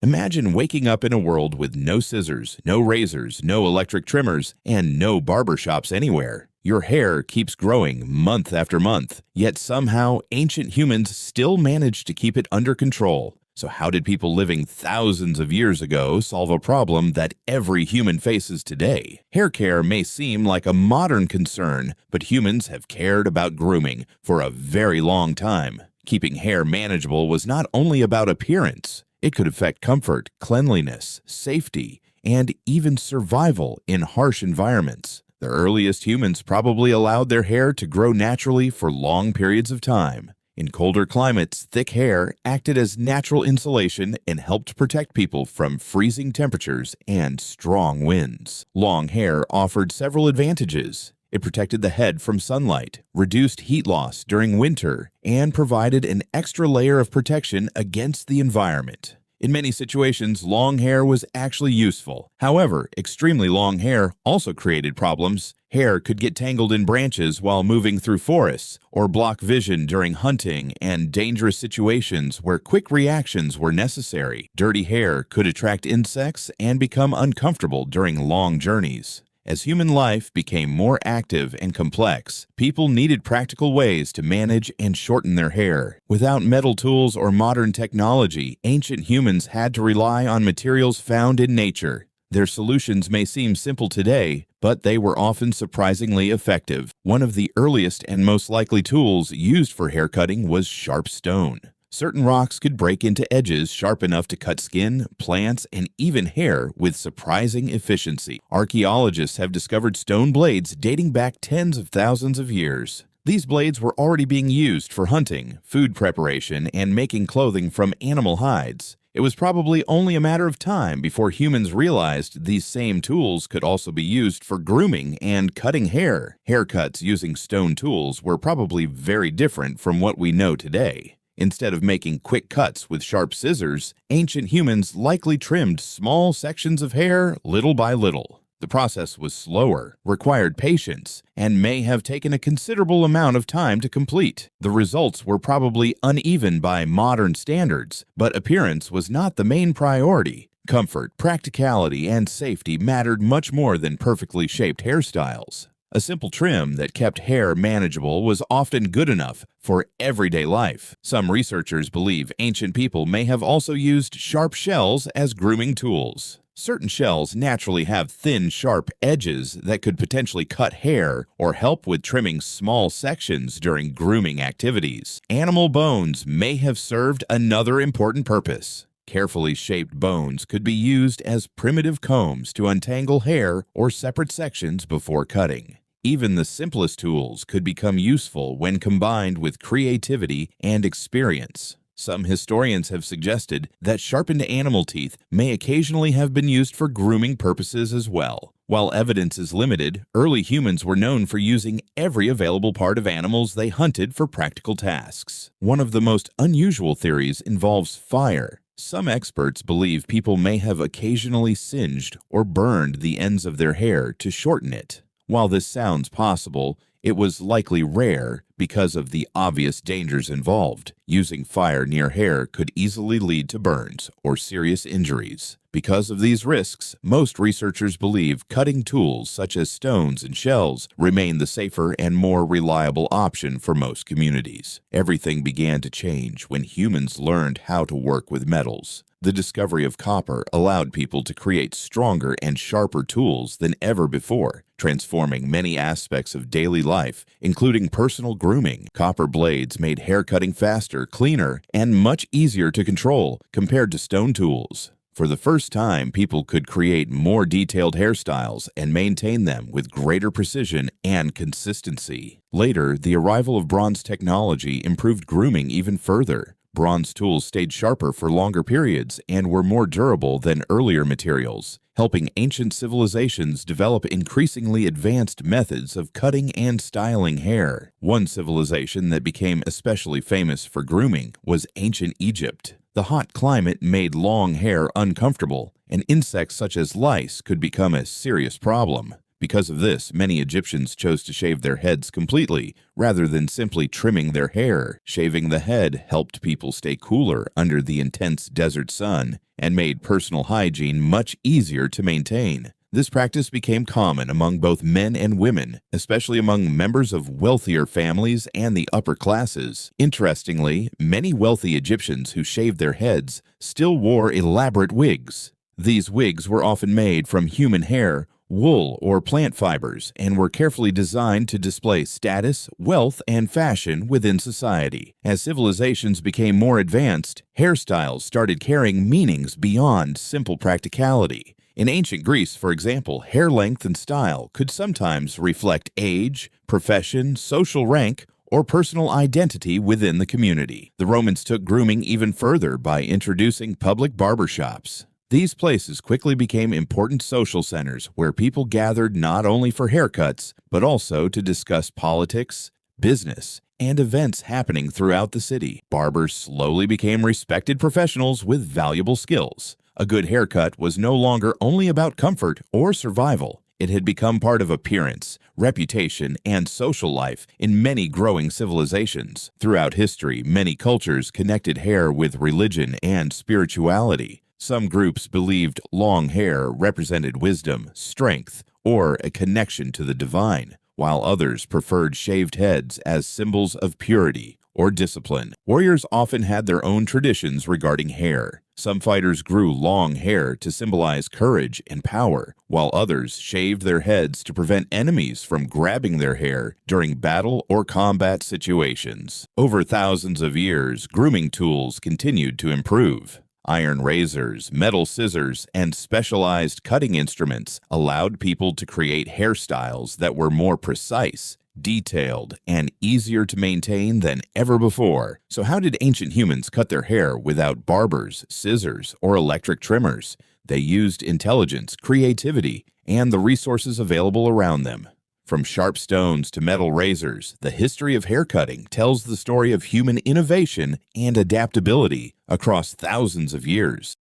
Imagine waking up in a world with no scissors, no razors, no electric trimmers, and no barber shops anywhere. Your hair keeps growing month after month, yet somehow ancient humans still managed to keep it under control. So how did people living thousands of years ago solve a problem that every human faces today? Hair care may seem like a modern concern, but humans have cared about grooming for a very long time. Keeping hair manageable was not only about appearance. It could affect comfort, cleanliness, safety, and even survival in harsh environments. The earliest humans probably allowed their hair to grow naturally for long periods of time. In colder climates, thick hair acted as natural insulation and helped protect people from freezing temperatures and strong winds. Long hair offered several advantages. It protected the head from sunlight, reduced heat loss during winter, and provided an extra layer of protection against the environment. In many situations, long hair was actually useful. However, extremely long hair also created problems. Hair could get tangled in branches while moving through forests, or block vision during hunting and dangerous situations where quick reactions were necessary. Dirty hair could attract insects and become uncomfortable during long journeys. As human life became more active and complex, people needed practical ways to manage and shorten their hair. Without metal tools or modern technology, ancient humans had to rely on materials found in nature. Their solutions may seem simple today, but they were often surprisingly effective. One of the earliest and most likely tools used for hair cutting was sharp stone. Certain rocks could break into edges sharp enough to cut skin, plants, and even hair with surprising efficiency. Archaeologists have discovered stone blades dating back tens of thousands of years. These blades were already being used for hunting, food preparation, and making clothing from animal hides. It was probably only a matter of time before humans realized these same tools could also be used for grooming and cutting hair. Haircuts using stone tools were probably very different from what we know today. Instead of making quick cuts with sharp scissors, ancient humans likely trimmed small sections of hair little by little. The process was slower, required patience, and may have taken a considerable amount of time to complete. The results were probably uneven by modern standards, but appearance was not the main priority. Comfort, practicality, and safety mattered much more than perfectly shaped hairstyles. A simple trim that kept hair manageable was often good enough for everyday life. Some researchers believe ancient people may have also used sharp shells as grooming tools. Certain shells naturally have thin, sharp edges that could potentially cut hair or help with trimming small sections during grooming activities. Animal bones may have served another important purpose. Carefully shaped bones could be used as primitive combs to untangle hair or separate sections before cutting. Even the simplest tools could become useful when combined with creativity and experience. Some historians have suggested that sharpened animal teeth may occasionally have been used for grooming purposes as well. While evidence is limited, early humans were known for using every available part of animals they hunted for practical tasks. One of the most unusual theories involves fire. Some experts believe people may have occasionally singed or burned the ends of their hair to shorten it. While this sounds possible, it was likely rare because of the obvious dangers involved. Using fire near hair could easily lead to burns or serious injuries. Because of these risks, most researchers believe cutting tools such as stones and shells remain the safer and more reliable option for most communities. Everything began to change when humans learned how to work with metals. The discovery of copper allowed people to create stronger and sharper tools than ever before, transforming many aspects of daily life, including personal grooming. Copper blades made hair cutting faster, cleaner, and much easier to control compared to stone tools. For the first time, people could create more detailed hairstyles and maintain them with greater precision and consistency. Later, the arrival of bronze technology improved grooming even further. Bronze tools stayed sharper for longer periods and were more durable than earlier materials, helping ancient civilizations develop increasingly advanced methods of cutting and styling hair. One civilization that became especially famous for grooming was ancient Egypt. The hot climate made long hair uncomfortable, and insects such as lice could become a serious problem. Because of this, many Egyptians chose to shave their heads completely, rather than simply trimming their hair. Shaving the head helped people stay cooler under the intense desert sun, and made personal hygiene much easier to maintain. This practice became common among both men and women, especially among members of wealthier families and the upper classes. Interestingly, many wealthy Egyptians who shaved their heads still wore elaborate wigs. These wigs were often made from human hair, wool, or plant fibers, and were carefully designed to display status, wealth, and fashion within society. As civilizations became more advanced, hairstyles started carrying meanings beyond simple practicality. In ancient Greece, for example, hair length and style could sometimes reflect age, profession, social rank, or personal identity within the community. The Romans took grooming even further by introducing public barbershops. These places quickly became important social centers where people gathered not only for haircuts, but also to discuss politics, business, and events happening throughout the city. Barbers slowly became respected professionals with valuable skills. A good haircut was no longer only about comfort or survival. It had become part of appearance, reputation, and social life in many growing civilizations. Throughout history, many cultures connected hair with religion and spirituality. Some groups believed long hair represented wisdom, strength, or a connection to the divine, while others preferred shaved heads as symbols of purity or discipline. Warriors often had their own traditions regarding hair. Some fighters grew long hair to symbolize courage and power, while others shaved their heads to prevent enemies from grabbing their hair during battle or combat situations. Over thousands of years, grooming tools continued to improve. Iron razors, metal scissors, and specialized cutting instruments allowed people to create hairstyles that were more precise, detailed, and easier to maintain than ever before. So how did ancient humans cut their hair without barbers, scissors, or electric trimmers? They used intelligence, creativity, and the resources available around them. From sharp stones to metal razors, the history of haircutting tells the story of human innovation and adaptability across thousands of years.